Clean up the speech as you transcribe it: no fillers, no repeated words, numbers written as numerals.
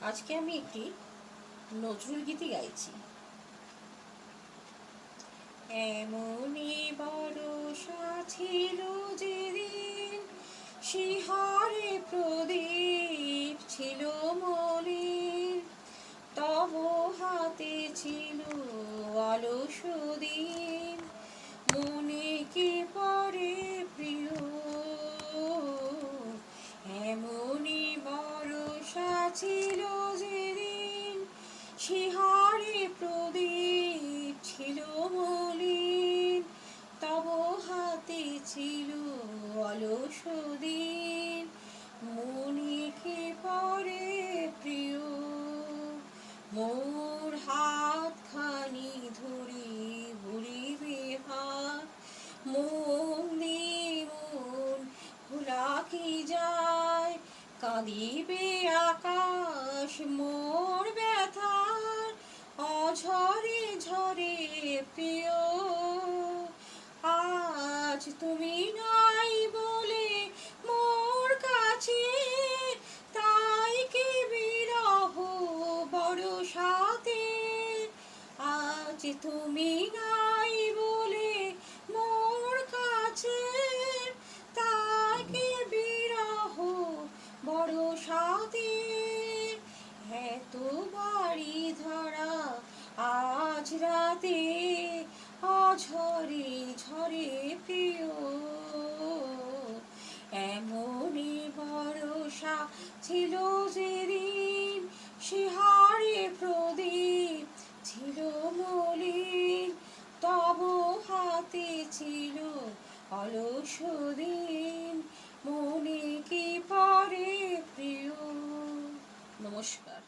আজকে আমি একটি নজরুল গীতি গাইছি। এমনই বরষা ছিল যেদিন, শিহারে প্রদীপ ছিল মলিন, তব হাতে ছিল অলস দিন, মনে কি পড়ে প্রিয়। এমনই বরষা ছিল যেদিন, শিহারে প্রদীপ ছিল মলিন, তব হাতে ছিল অলস দিন, মনে কি পড়ে প্রিয়। মোর হাতখানি ধরে ভরিবে হাত, মন ভোলা কি যায়, কাঁদিবে আকাশ মোর ব্যথার অঝরে ঝরে প্রিয়। আজ তুমি নাই বলে মোর কাছে, তাই কি বিরহ বরষাতে। আজ তুমি নাই বলে মোর কাছে, তাই কি বিরহ বরষাতে। এত বাড়ি ধরা আজ রাতে অঝরে ঝরে প্রিয়। এমনই বরষা ছিল যেদিন, শিহারে প্রদীপ ছিল মলিন, তব হাতে ছিল অলস দিন, মনে কি পড়ে প্রিয়। নমস্কার।